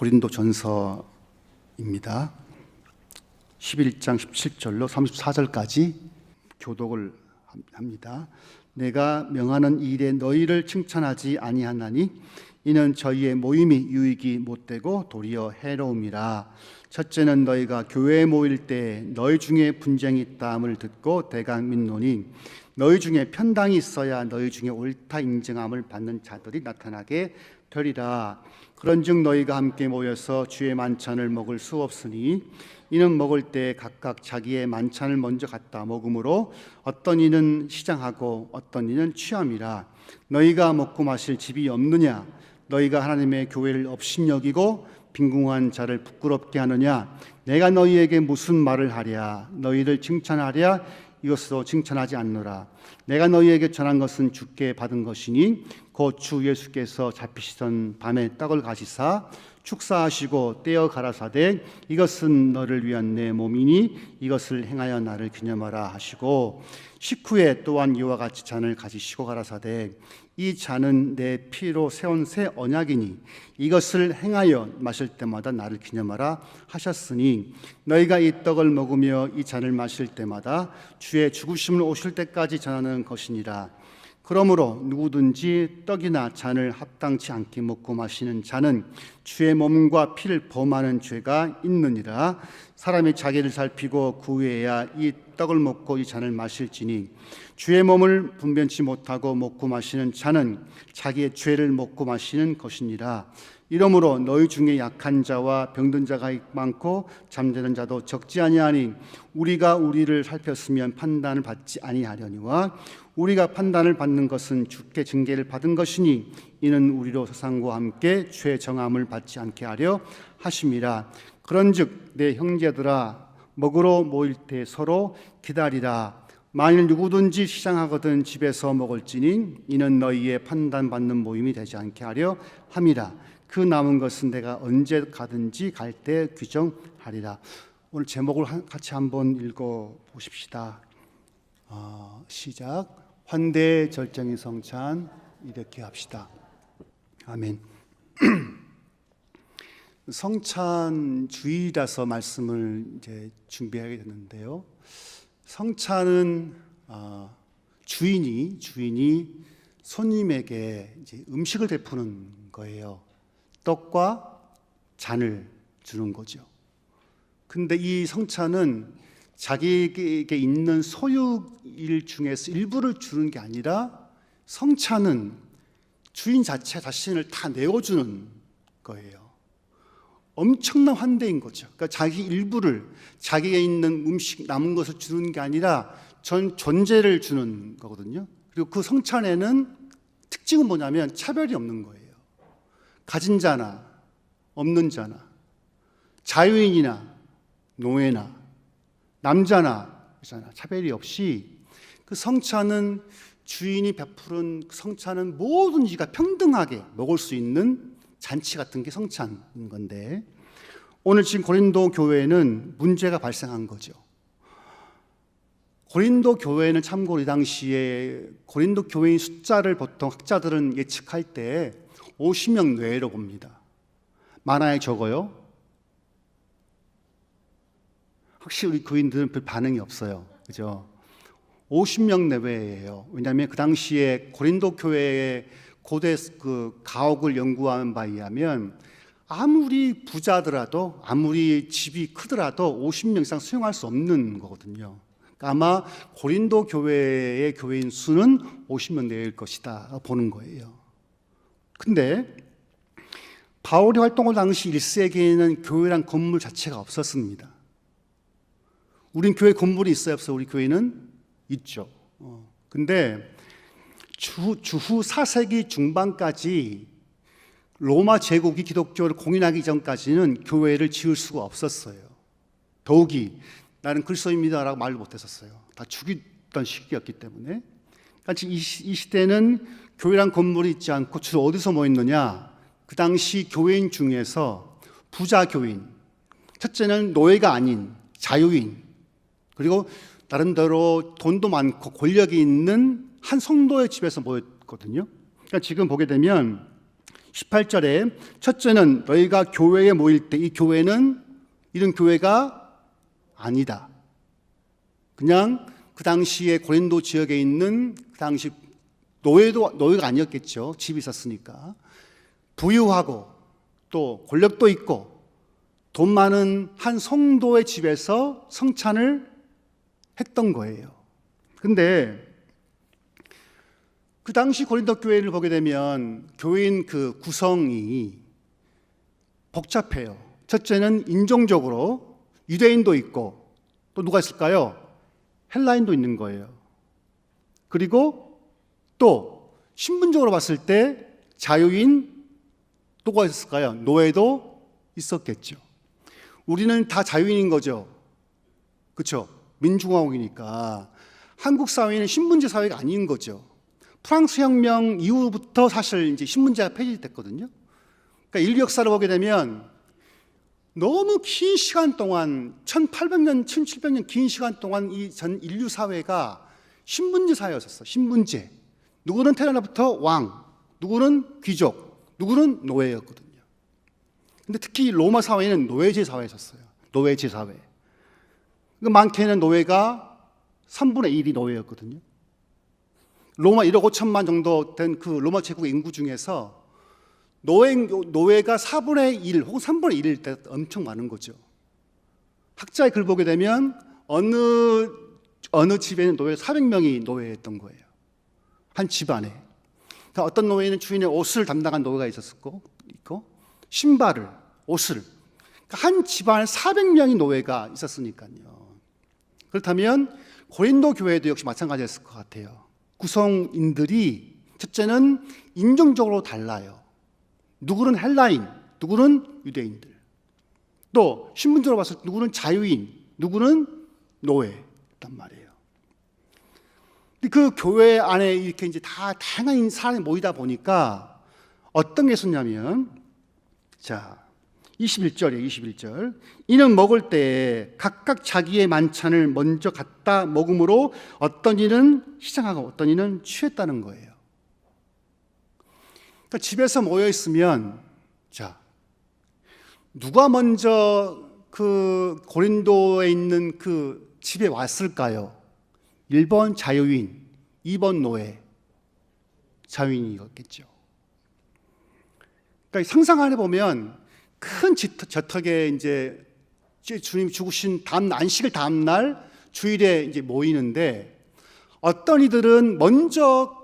고린도전서입니다. 11장 17절로 34절까지 교독을 합니다. 내가 명하는 일에 너희를 칭찬하지 아니하나니 이는 저희의 모임이 유익이 못되고 도리어 해로움이라. 첫째는 너희가 교회에 모일 때 너희 중에 분쟁이 있다함을 듣고 대강 믿노니 너희 중에 편당이 있어야 너희 중에 옳다 인정함을 받는 자들이 나타나게 되리라. 그런즉 너희가 함께 모여서 주의 만찬을 먹을 수 없으니 이는 먹을 때 각각 자기의 만찬을 먼저 갖다 먹으므로 어떤 이는 시장하고 어떤 이는 취함이라. 너희가 먹고 마실 집이 없느냐? 너희가 하나님의 교회를 업신여기고 빈궁한 자를 부끄럽게 하느냐? 내가 너희에게 무슨 말을 하랴? 너희를 칭찬하랴? 이것으로 칭찬하지 않노라. 내가 너희에게 전한 것은 주께 받은 것이니 곧 주 예수께서 잡히시던 밤에 떡을 가지사 축사하시고 떼어 가라사대 이것은 너를 위한 내 몸이니 이것을 행하여 나를 기념하라 하시고 식후에 또한 이와 같이 잔을 가지시고 가라사대 이 잔은 내 피로 세운 새 언약이니 이것을 행하여 마실 때마다 나를 기념하라 하셨으니 너희가 이 떡을 먹으며 이 잔을 마실 때마다 주의 죽으심을 오실 때까지 전하는 것이니라. 그러므로 누구든지 떡이나 잔을 합당치 않게 먹고 마시는 자는 주의 몸과 피를 범하는 죄가 있느니라. 사람이 자기를 살피고 구해야 이 떡을 먹고 이 잔을 마실지니 주의 몸을 분변치 못하고 먹고 마시는 자는 자기의 죄를 먹고 마시는 것이니라. 이러므로 너희 중에 약한 자와 병든 자가 많고 잠자는 자도 적지 아니하니 우리가 우리를 살폈으면 판단을 받지 아니하려니와 우리가 판단을 받는 것은 주께 징계를 받은 것이니 이는 우리로 세상과 함께 죄 정함을 받지 않게 하려 하심이라. 그런즉 내 형제들아 먹으러 모일 때 서로 기다리라. 만일 누구든지 시장하거든 집에서 먹을지니 이는 너희의 판단받는 모임이 되지 않게 하려 함이라. 그 남은 것은 내가 언제 가든지 갈 때 규정하리라. 오늘 제목을 같이 한번 읽어 보십시다. 시작. 환대 절정의 성찬 이렇게 합시다. 아멘. 성찬 주일이라서 말씀을 이제 준비하게 됐는데요. 성찬은 주인이 손님에게 이제 음식을 베푸는 거예요. 떡과 잔을 주는 거죠. 근데 이 성찬은 자기에게 있는 소유일 중에서 일부를 주는 게 아니라 성찬은 주인 자신을 다 내어주는 거예요. 엄청난 환대인 거죠. 그러니까 자기 일부를, 자기에 있는 음식 남은 것을 주는 게 아니라 전 존재를 주는 거거든요. 그리고 그 성찬에는 특징은 뭐냐면 차별이 없는 거예요. 가진 자나 없는 자나 자유인이나 노예나 남자나 여자나 차별이 없이 그 성찬은 주인이 베푸는 성찬은 모든 이가 평등하게 먹을 수 있는 잔치 같은 게 성찬인 건데 오늘 지금 고린도 교회에는 문제가 발생한 거죠. 고린도 교회는 참고로 이 당시에 고린도 교회인 숫자를 보통 학자들은 예측할 때 50명 내외로 봅니다. 많아요, 적어요? 확실히 우리 교인들은 별 반응이 없어요. 그죠? 50명 내외예요. 왜냐하면 그 당시에 고린도 교회의 고대 그 가옥을 연구한 바에 의하면 아무리 부자더라도 아무리 집이 크더라도 50명 이상 수용할 수 없는 거거든요. 그러니까 아마 고린도 교회의 교회인 수는 50명 내외일 것이다 보는 거예요. 근데 바울이 활동할 당시 1세기에는 교회란 건물 자체가 없었습니다. 우린 교회 건물이 있어요, 없어요? 우리 교회는 있죠. 근데 주후 4세기 중반까지 로마 제국이 기독교를 공인하기 전까지는 교회를 지을 수가 없었어요. 더욱이 나는 그리스도입니다라고 말을 못했었어요. 다 죽이던 시기였기 때문에. 그러니까 이 시대는 교회란 건물이 있지 않고 주로 어디서 모였느냐? 그 당시 교회인 중에서 부자 교인, 첫째는 노예가 아닌 자유인, 그리고 나름대로 돈도 많고 권력이 있는 한 성도의 집에서 모였거든요. 그러니까 지금 보게 되면 18절에 첫째는 너희가 교회에 모일 때 이 교회는 이런 교회가 아니다. 그냥 그 당시에 고린도 지역에 있는 그 당시 노예가 아니었겠죠. 집이 있었으니까. 부유하고 또 권력도 있고 돈 많은 한 성도의 집에서 성찬을 했던 거예요. 근데 그 당시 고린도 교회를 보게 되면 교인 그 구성이 복잡해요. 첫째는 인종적으로 유대인도 있고 또 누가 있을까요? 헬라인도 있는 거예요. 그리고 또 신분적으로 봤을 때 자유인 누가 있을까요? 노예도 있었겠죠. 우리는 다 자유인인 거죠. 그렇죠? 민주공화국이니까. 한국 사회는 신분제 사회가 아닌 거죠. 프랑스 혁명 이후부터 사실 이제 신분제가 폐지됐거든요. 그러니까 인류 역사를 보게 되면 너무 긴 시간 동안 1800년, 1700년 긴 시간 동안 이 전 인류 사회가 신분제 사회였었어. 신분제. 누구는 태어나부터 왕, 누구는 귀족, 누구는 노예였거든요. 근데 특히 로마 사회는 노예제 사회였었어요. 노예제 사회. 많게는 노예가 3분의 1이 노예였거든요. 로마 1억 5천만 정도 된 그 로마 제국의 인구 중에서 노예가 4분의 1 혹은 3분의 1일 때 엄청 많은 거죠. 학자의 글 보게 되면 어느 집에는 노예 400명이 노예였던 거예요. 한 집안에. 그러니까 어떤 노예는 주인의 옷을 담당한 노예가 있고 신발을, 옷을. 그러니까 한 집안에 400명이 노예가 있었으니까요. 그렇다면 고린도 교회도 역시 마찬가지였을 것 같아요. 구성인들이 첫째는 인종적으로 달라요. 누구는 헬라인, 누구는 유대인들. 또 신분적으로 봤을 때 누구는 자유인, 누구는 노예단 말이에요. 그 교회 안에 이렇게 이제 다 다양한 사람이 모이다 보니까 어떤 게 있었냐면, 자, 21절이에요, 21절. 이는 먹을 때에 각각 자기의 만찬을 먼저 갖다 먹음으로 어떤 이는 시장하고 어떤 이는 취했다는 거예요. 그러니까 집에서 모여 있으면, 자, 누가 먼저 그 고린도에 있는 그 집에 왔을까요? 1번 자유인, 2번 노예. 자유인이었겠죠. 그러니까 상상 안에 보면 큰 저택에 이제 주님 죽으신 안식일 다음 날 주일에 이제 모이는데 어떤 이들은 먼저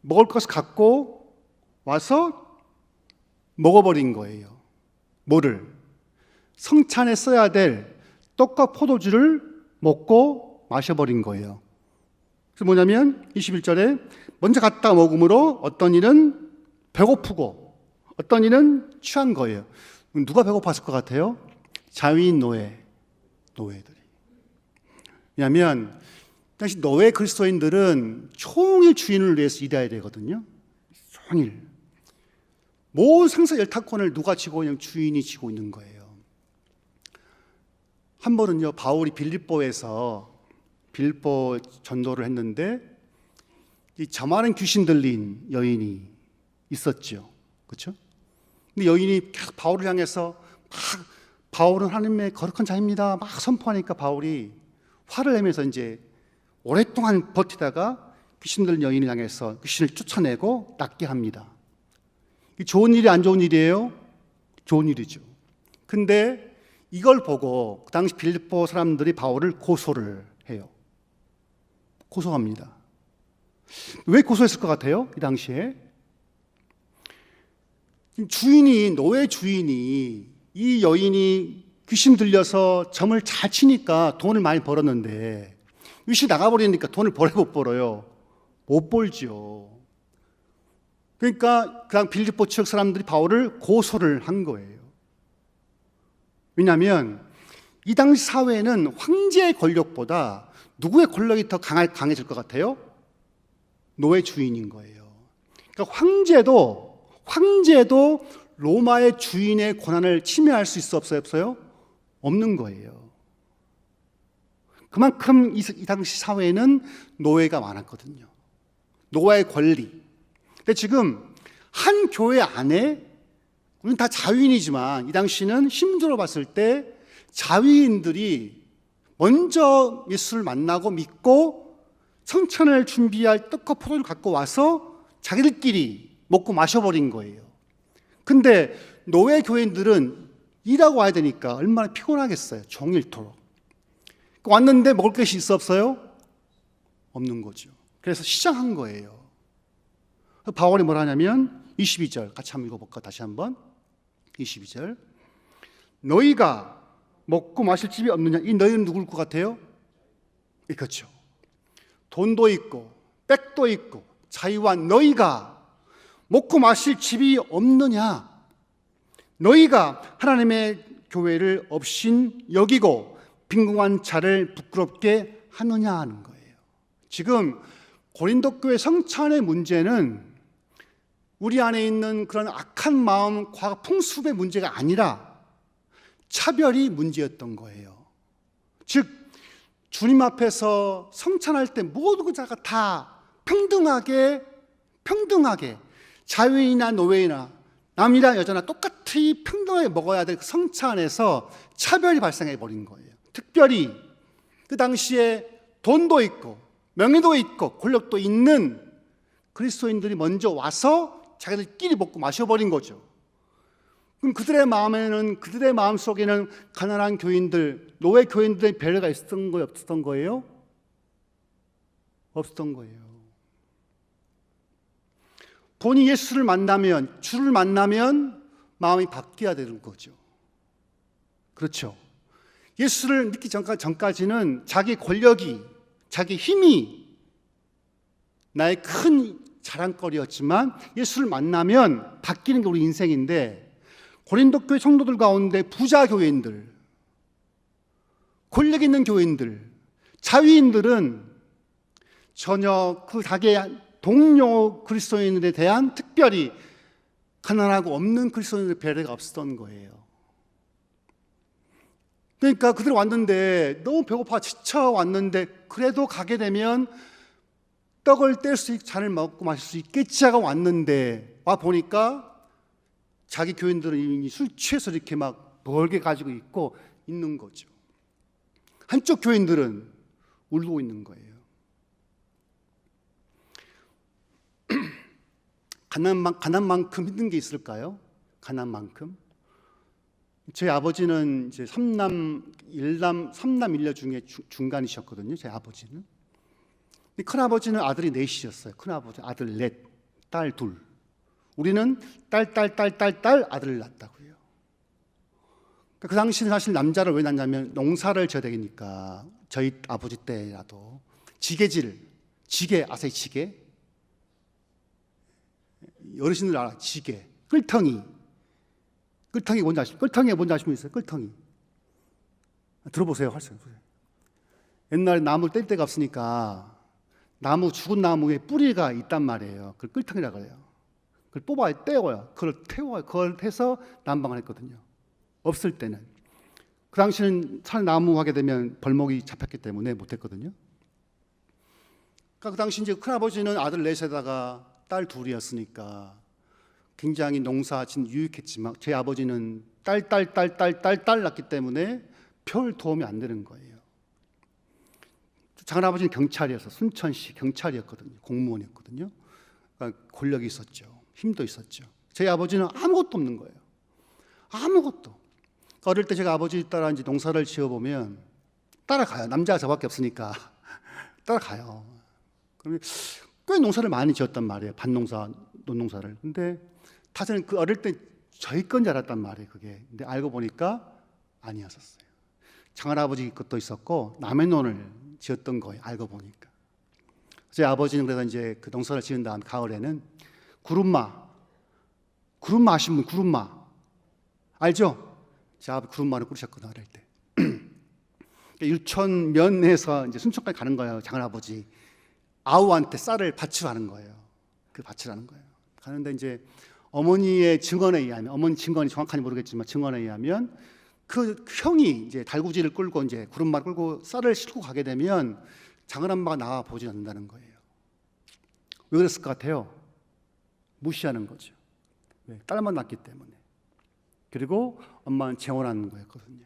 먹을 것을 갖고 와서 먹어버린 거예요. 뭐를? 성찬에 써야 될 떡과 포도주를 먹고 마셔버린 거예요. 그래서 뭐냐면 21절에 먼저 갖다 먹음으로 어떤 이는 배고프고 어떤 이는 취한 거예요. 누가 배고팠을 것 같아요? 자유인 노예들이. 왜냐하면 당시 노예 그리스도인들은 종일 주인을 위해서 일해야 되거든요. 종일. 모든 생사 열탈권을 누가 쥐고 있냐면 주인이 쥐고 있는 거예요. 한 번은요, 바울이 빌립보 전도를 했는데 이 저마른 귀신 들린 여인이 있었죠. 그렇죠? 근데 여인이 계속 바울을 향해서 막 바울은 하나님의 거룩한 자입니다. 막 선포하니까 바울이 화를 내면서 이제 오랫동안 버티다가 귀신 들린 여인을 향해서 귀신을 쫓아내고 낫게 합니다. 이게 좋은 일이 안 좋은 일이에요? 좋은 일이죠. 근데 이걸 보고 그 당시 빌립보 사람들이 바울을 고소를 해요. 고소합니다. 왜 고소했을 것 같아요? 이 당시에 노예 주인이 이 여인이 귀신 들려서 점을 잘 치니까 돈을 많이 벌었는데 귀신 나가버리니까 돈을 벌어요, 못 벌어요? 못 벌죠. 그러니까 그냥 빌립보 지역 사람들이 바울을 고소를 한 거예요. 왜냐하면 이 당시 사회는 황제의 권력보다 누구의 권력이 더 강해질 것 같아요? 노예 주인인 거예요. 그러니까 황제도 로마의 주인의 권한을 침해할 수 있어 없어요? 없는 거예요. 그만큼 이 당시 사회에는 노예가 많았거든요. 노예의 권리. 근데 지금 한 교회 안에, 우리는 다 자유인이지만 이 당시는 힘들어 봤을 때 자유인들이 먼저 예수를 만나고 믿고 성찬을 준비할 떡과 포도를 갖고 와서 자기들끼리 먹고 마셔버린 거예요. 근데 노예 교인들은 일하고 와야 되니까 얼마나 피곤하겠어요. 종일토록. 왔는데 먹을 것이 있어 없어요? 없는 거죠. 그래서 시작한 거예요. 바울이 뭐라 하냐면 22절 같이 한번 읽어볼까? 다시 한번 22절 너희가 먹고 마실 집이 없느냐? 이 너희는 누구일 것 같아요? 그렇죠. 돈도 있고 백도 있고 자유한 너희가 먹고 마실 집이 없느냐? 너희가 하나님의 교회를 업신 여기고 빈궁한 자를 부끄럽게 하느냐 하는 거예요. 지금 고린도 교회 성찬의 문제는 우리 안에 있는 그런 악한 마음, 과거 풍습의 문제가 아니라 차별이 문제였던 거예요. 즉 주님 앞에서 성찬할 때 모든 자가 다 평등하게 자유인이나 노예이나 남이나 여자나 똑같이 평등하게 먹어야 될 그 성찬에서 차별이 발생해 버린 거예요. 특별히 그 당시에 돈도 있고 명예도 있고 권력도 있는 그리스도인들이 먼저 와서 자기들끼리 먹고 마셔버린 거죠. 그럼 그들의 마음 속에는 가난한 교인들, 노예 교인들의 배려가 있었던 거예요? 없었던 거예요? 없었던 거예요. 본인이 예수를 만나면, 주를 만나면 마음이 바뀌어야 되는 거죠. 그렇죠. 예수를 믿기 전까지는 자기 권력이, 자기 힘이 나의 큰 자랑거리였지만 예수를 만나면 바뀌는 게 우리 인생인데, 고린도 교회 성도들 가운데 부자 교인들, 권력 있는 교인들, 자유인들은 전혀 그 자기의 동료 그리스도인들에 대한 특별히 가난하고 없는 그리스도인들의 배려가 없었던 거예요. 그러니까 그들 왔는데 너무 배고파 지쳐 왔는데 그래도 가게 되면 떡을 뗄 수 있고 잔을 먹고 마실 수 있겠지 하고 왔는데 와 보니까 자기 교인들은 이미 술 취해서 이렇게 막 벌게 가지고 있는 거죠. 한쪽 교인들은 울고 있는 거예요. 가난만큼 힘든 게 있을까요? 가난만큼? 저희 아버지는 이제 3남 1녀 중에 중간이셨거든요. 제 아버지는. 큰아버지는 아들이 넷이었어요. 큰아버지 아들 넷, 딸 둘. 우리는 딸 아들을 낳았다고요. 그 당시는 사실 남자를 왜 낳냐면 농사를 져야 되니까 저희 아버지 때라도 지게, 아세요 지게? 어르신들 알아, 지게, 끌텅이 뭔지 아십니까? 끌텅이가 뭔지 아시는 분 있어요? 끌텅이. 들어보세요. 하세요. 옛날에 나무를 뗄 데가 없으니까 죽은 나무에 뿌리가 있단 말이에요. 그걸 끌텅이라고 해요. 그걸 뽑아야 떼어요. 그걸 태워요. 그걸 해서 난방을 했거든요. 없을 때는. 그 당시는 나무 하게 되면 벌목이 잡혔기 때문에 못했거든요. 그러니까 그 당시 이제 큰아버지는 아들 넷에다가 딸 둘이었으니까 굉장히 농사진 유익했지만 제 아버지는 딸 낳기 때문에 별 도움이 안 되는 거예요. 작은아버지는 경찰이어서 순천시 경찰이었거든요. 공무원이었거든요. 그러니까 권력이 있었죠. 힘도 있었죠. 제 아버지는 아무것도 없는 거예요. 아무것도. 어릴 때 제가 아버지 따라 이제 농사를 지어보면 따라가요. 남자가 저밖에 없으니까 따라가요. 그러면 꽤 농사를 많이 지었단 말이에요. 밭농사, 논농사를. 근데 다들 그 어릴 때 저희 건 줄 알았단 말이에요. 그게. 근데 알고 보니까 아니었었어요. 장할아버지 것도 있었고 남의 논을 지었던 거예요. 알고 보니까. 제 아버지는 그래서 이제 그 농사를 지은 다음 가을에는 구름마 아시는 분? 구름마 알죠? 제 아버지 구름마를 꾸리셨거든요. 어릴 때. 일천면에서 이제 순천까지 가는 거예요. 장할아버지 아우한테 쌀을 밭으로 하는 거예요. 그 밭을 하는 거예요. 가는데 이제 어머니의 증언에 의하면, 어머니 증언이 정확한지 모르겠지만 증언에 의하면 그 형이 이제 달구지를 끌고 이제 구름마를 끌고 쌀을 싣고 가게 되면 장할아버지가 나와 보지 않는다는 거예요. 왜 그랬을 것 같아요? 무시하는 거죠. 딸만 낳기 때문에. 그리고 엄마는 재혼하는 거였거든요.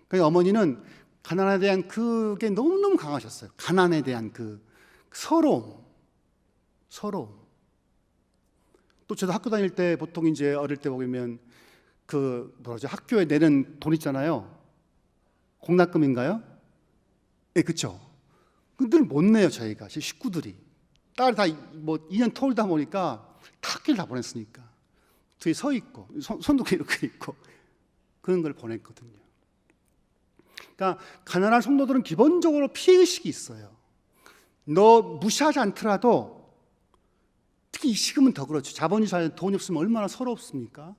그러니까 어머니는 가난에 대한 그게 너무너무 강하셨어요. 가난에 대한 그 서러움. 또 저도 학교 다닐 때 보통 이제 어릴 때 보면 학교에 내는 돈 있잖아요. 공납금인가요? 네, 그렇죠. 늘 못 내요, 저희가. 제 식구들이. 딸 다 2년 터울다 보니까 다 학교를 다 보냈으니까. 뒤에 서 있고, 손도 이렇게 있고, 그런 걸 보냈거든요. 그러니까, 가난한 성도들은 기본적으로 피해의식이 있어요. 너 무시하지 않더라도, 특히 이 시금은 더 그렇죠. 자본주의 사회에 돈이 없으면 얼마나 서럽습니까?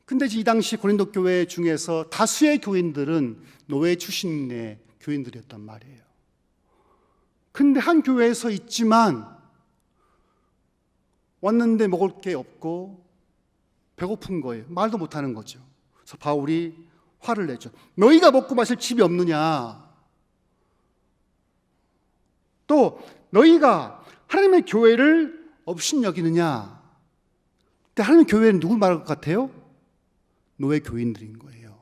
근데 이 당시 고린도 교회 중에서 다수의 교인들은 노예 출신의 교인들이었단 말이에요. 근데 한 교회에서 있지만 왔는데 먹을 게 없고 배고픈 거예요. 말도 못하는 거죠. 그래서 바울이 화를 내죠. 너희가 먹고 마실 집이 없느냐? 또 너희가 하나님의 교회를 업신여기느냐? 근데 하나님의 교회는 누굴 말할 것 같아요? 노예 교인들인 거예요.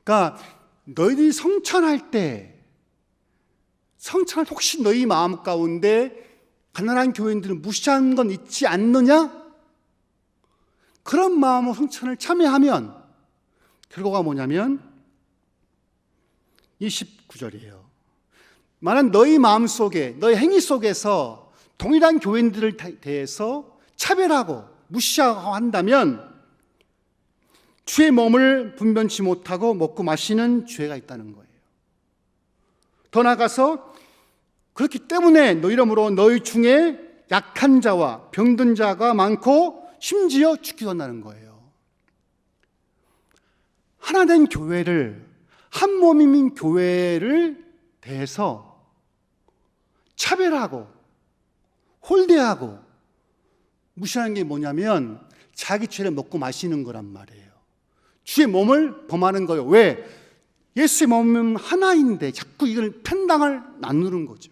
그러니까 너희들이 성찬할 혹시 너희 마음 가운데 가난한 교인들을 무시하는 건 있지 않느냐? 그런 마음으로 성찬을 참여하면 결과가 뭐냐면 29절이에요. 만약 너희 마음 속에, 너희 행위 속에서 동일한 교인들을 대해서 차별하고 무시하고 한다면 주의 몸을 분변치 못하고 먹고 마시는 죄가 있다는 거예요. 더 나아가서 그렇기 때문에 너 이러므로 너희 중에 약한 자와 병든 자가 많고 심지어 죽기도 한다는 거예요. 하나 된 교회를, 한 몸인 교회를 대해서 차별하고 홀대하고 무시하는 게 뭐냐면 자기 죄를 먹고 마시는 거란 말이에요. 주의 몸을 범하는 거예요. 왜? 예수의 몸은 하나인데 자꾸 이걸 편당을 나누는 거죠.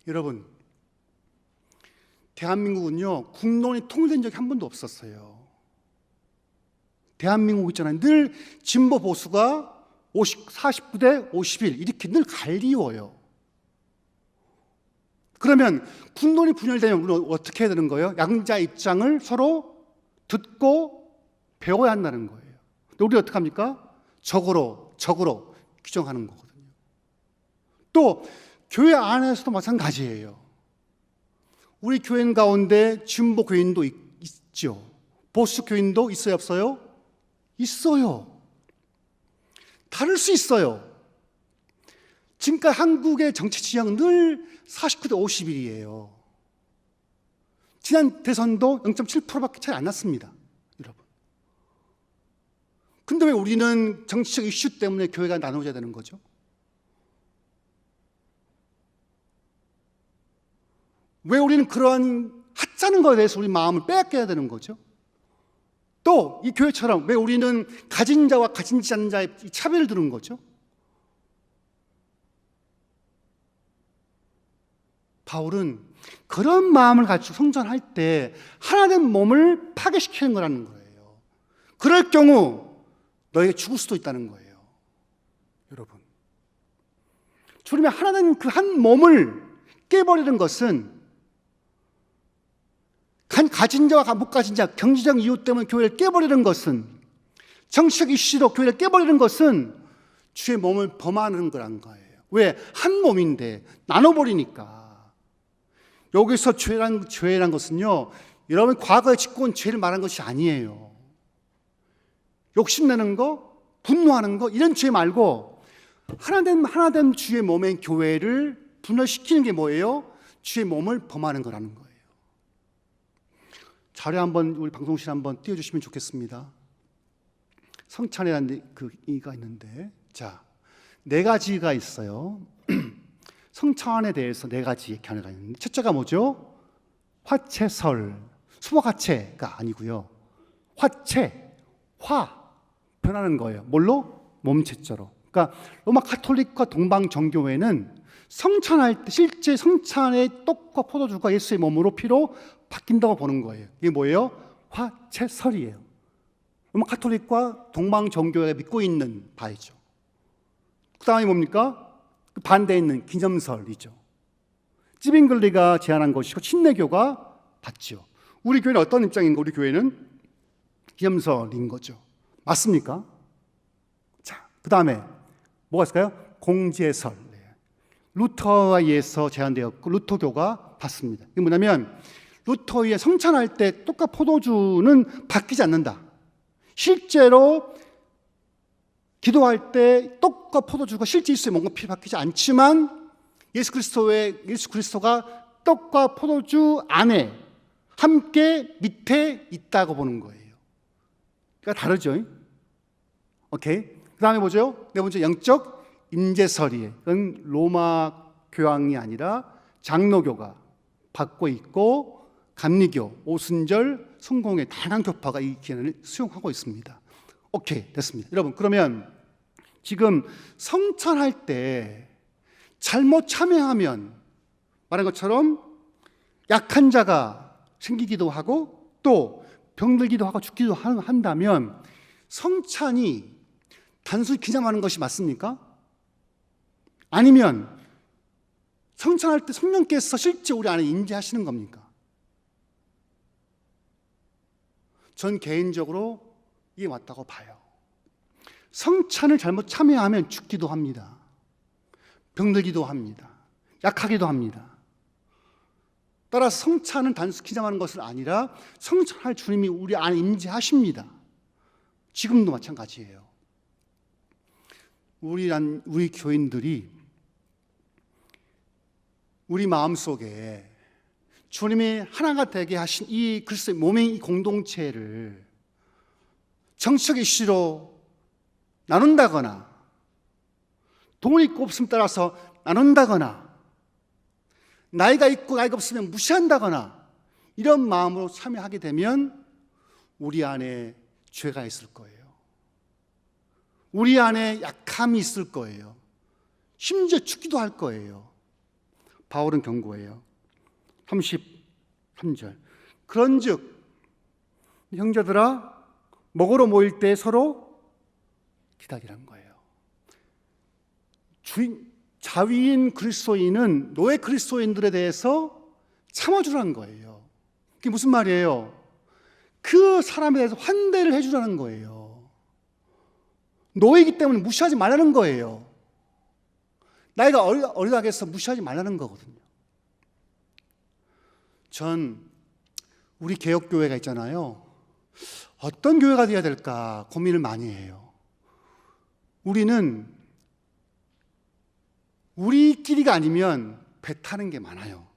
여러분, 대한민국은요, 국론이 통일된 적이 한 번도 없었어요. 대한민국 있잖아요. 늘 진보 보수가 49대 51 이렇게 늘 갈리워요. 그러면 국론이 분열되면 우리는 어떻게 해야 되는 거예요? 양자 입장을 서로 듣고 배워야 한다는 거예요. 근데 우리 어떻게 합니까? 적으로 규정하는 거거든요. 또 교회 안에서도 마찬가지예요. 우리 교인 가운데 진보 교인도 있죠. 보수 교인도 있어요, 없어요? 있어요. 다를 수 있어요. 지금까지 한국의 정치 지형은 늘 49대 51이에요. 지난 대선도 0.7%밖에 차이 안 났습니다, 여러분. 근데 왜 우리는 정치적 이슈 때문에 교회가 나눠져야 되는 거죠? 왜 우리는 그러한 하찮은 것에 대해서 우리 마음을 빼앗겨야 되는 거죠? 또 이 교회처럼 왜 우리는 가진 자와 가진지 않는 자의 차별을 두는 거죠? 바울은 그런 마음을 가지고 성전할 때 하나된 몸을 파괴시키는 거라는 거예요. 그럴 경우 너희가 죽을 수도 있다는 거예요. 여러분, 주님의 하나된 그 한 몸을 깨버리는 것은 가진 자와 못 가진 자, 경제적 이유 때문에 교회를 깨버리는 것은, 정치적 이슈로 교회를 깨버리는 것은 주의 몸을 범하는 거란 거예요. 왜? 한 몸인데 나눠버리니까. 여기서 죄란 것은요, 여러분 과거에 짓고 온 죄를 말한 것이 아니에요. 욕심내는 거, 분노하는 거, 이런 죄 말고 하나된 주의 몸의 교회를 분열시키는 게 뭐예요? 주의 몸을 범하는 거라는 거예요. 자료 한번 우리 방송실 한번 띄워주시면 좋겠습니다. 성찬이라는 이가 있는데, 자, 4가지가 있어요. 성찬에 대해서 4가지 견해가 있는데, 첫째가 뭐죠? 화채설, 수목화채가 아니고요. 변하는 거예요. 뭘로? 몸체자로. 그러니까 로마 카톨릭과 동방 정교회는 성찬할 때 실제 성찬의 떡과 포도주가 예수의 몸으로 피로 바뀐다고 보는 거예요. 이게 뭐예요? 화채설이에요. 로마 카톨릭과 동방 정교회가 믿고 있는 바이죠. 그 다음에 뭡니까? 그 반대에 있는 기념설이죠. 찌빙글리가 제안한 것이고 침례교가 받죠. 우리 교회는 어떤 입장인가? 우리 교회는 기념설인 거죠. 맞습니까? 자, 그 다음에 뭐가 있을까요? 공제설. 루터에 의해서 제안되었고 루터교가 받습니다. 이게 뭐냐면 루터의 성찬할 때 떡과 포도주는 바뀌지 않는다. 실제로 기도할 때 떡과 포도주가 실제 있어요. 뭔가 바뀌지 않지만 예수 그리스도가 떡과 포도주 안에 함께 밑에 있다고 보는 거예요. 그러니까 다르죠. 오케이. 그 다음에 뭐죠? 네 번째 영적 임재설이에요. 이건 로마 교황이 아니라 장로교가 받고 있고 감리교, 오순절, 성공회 다양한 교파가 이 기능을 수용하고 있습니다. 오케이, 됐습니다. 여러분, 그러면 지금 성찬할 때 잘못 참여하면 말한 것처럼 약한 자가 생기기도 하고 또 병들기도 하고 죽기도 한다면 성찬이 단순히 기념하는 것이 맞습니까? 아니면 성찬할 때 성령께서 실제 우리 안에 임재하시는 겁니까? 전 개인적으로 이게 맞다고 봐요. 성찬을 잘못 참여하면 죽기도 합니다. 병들기도 합니다. 약하기도 합니다. 따라서 성찬은 단순히 기념하는 것은 아니라 성찬할 주님이 우리 안에 임재하십니다. 지금도 마찬가지예요. 우리 교인들이 우리 마음속에 주님이 하나가 되게 하신 이 그리스도의 몸의 이 공동체를 정치적 이슈로 나눈다거나 돈 있고 없음 따라서 나눈다거나 나이가 있고 나이가 없으면 무시한다거나 이런 마음으로 참여하게 되면 우리 안에 죄가 있을 거예요. 우리 안에 약함이 있을 거예요. 심지어 죽기도 할 거예요. 바울은 경고해요. 33절. 그런즉 형제들아 먹으러 모일 때 서로 기다리라는 거예요. 자위인 그리스도인은 노예 그리스도인들에 대해서 참아주라는 거예요. 그게 무슨 말이에요? 그 사람에 대해서 환대를 해주라는 거예요. 노예이기 때문에 무시하지 말라는 거예요. 나이가 어리다고 해서 무시하지 말라는 거거든요. 전 우리 개혁교회가 있잖아요. 어떤 교회가 되어야 될까 고민을 많이 해요. 우리는 우리끼리가 아니면 배 타는 게 많아요.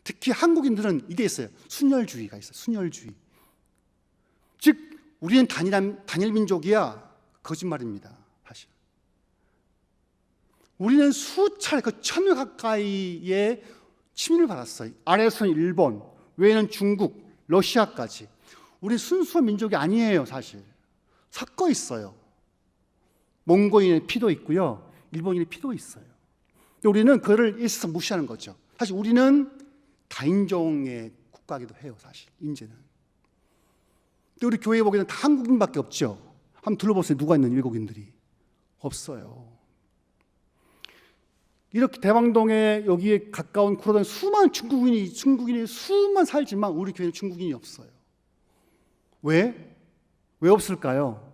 특히 한국인들은 이게 있어요. 순혈주의가 있어요. 순혈주의. 즉 우리는 단일 민족이야. 거짓말입니다. 사실. 우리는 수차례 그 1000여 가까이의 침입을 받았어요. 아래에서는 일본, 외에는 중국, 러시아까지. 우리 순수한 민족이 아니에요, 사실. 섞어 있어요. 몽고인의 피도 있고요, 일본인의 피도 있어요. 우리는 그를 일시서 무시하는 거죠. 사실 우리는 다인종의 국가이기도 해요, 사실 인제는. 근데 우리 교회에 보기에는 다 한국인밖에 없죠. 한번 둘러보세요. 누가 있는 외국인들이 없어요. 이렇게 대방동에 여기에 가까운 구로단 수많은 중국인이 수만 살지만 우리 교회는 중국인이 없어요. 왜? 왜 없을까요?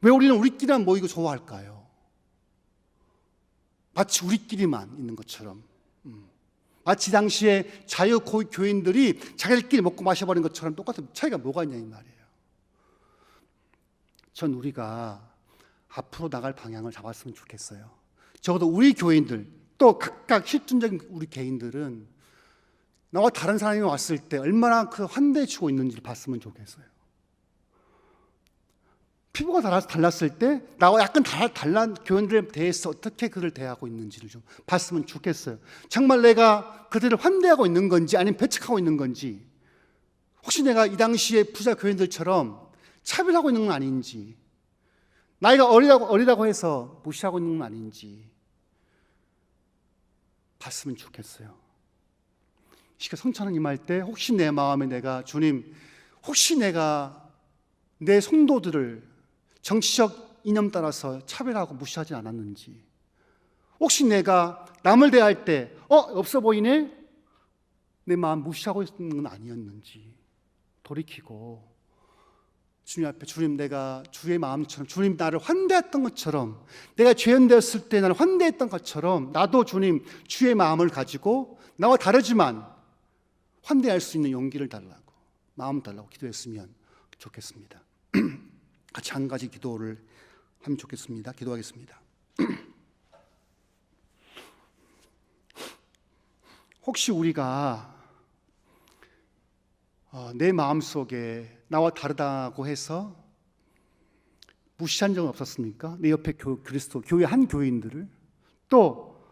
왜 우리는 우리끼리만 모이고 좋아할까요? 마치 우리끼리만 있는 것처럼. 마치 당시에 자유교인들이 자기들끼리 먹고 마셔버린 것처럼 똑같은 차이가 뭐가 있냐 이 말이에요. 전 우리가 앞으로 나갈 방향을 잡았으면 좋겠어요. 적어도 우리 교인들 또 각각 실존적인 우리 개인들은 나와 다른 사람이 왔을 때 얼마나 그 환대해 주고 있는지를 봤으면 좋겠어요. 피부가 달랐을 때 나와 약간 달란 교인들에 대해서 어떻게 그를 대하고 있는지를 좀 봤으면 좋겠어요. 정말 내가 그들을 환대하고 있는 건지 아니면 배척하고 있는 건지, 혹시 내가 이 당시에 부자 교인들처럼 차별하고 있는 건 아닌지, 나이가 어리다고 해서 무시하고 있는 건 아닌지, 갔으면 좋겠어요. 시켜 성찬을 임할 때 혹시 내 마음에 내가 주님, 혹시 내가 내 성도들을 정치적 이념 따라서 차별하고 무시하지 않았는지, 혹시 내가 남을 대할 때 없어 보이네? 내 마음 무시하고 있는 건 아니었는지 돌이키고 주님 앞에, 주님, 내가 주의 마음처럼, 주님 나를 환대했던 것처럼, 내가 죄인 되었을 때 나를 환대했던 것처럼 나도 주님 주의 마음을 가지고 나와 다르지만 환대할 수 있는 용기를 달라고, 마음 달라고 기도했으면 좋겠습니다. 같이 한 가지 기도를 하면 좋겠습니다. 기도하겠습니다. 혹시 우리가 내 마음속에 나와 다르다고 해서 무시한 적은 없었습니까? 내 옆에 그리스도 교회 한 교인들을, 또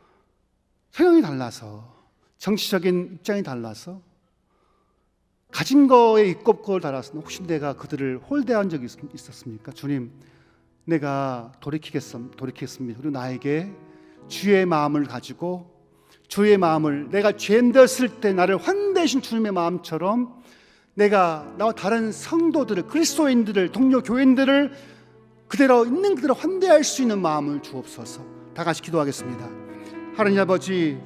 성향이 달라서, 정치적인 입장이 달라서, 가진 거에 있고 달아서 혹시 내가 그들을 홀대한 적이 있었습니까? 주님, 내가 돌이키겠습니다. 그리고 나에게 주의 마음을 가지고, 주의 마음을, 내가 죄인 되었을 때 나를 환대하신 주님의 마음처럼 내가 나와 다른 성도들을, 그리스도인들을, 동료 교인들을 그대로 있는 그대로 환대할 수 있는 마음을 주옵소서. 다 같이 기도하겠습니다. 하나님 아버지,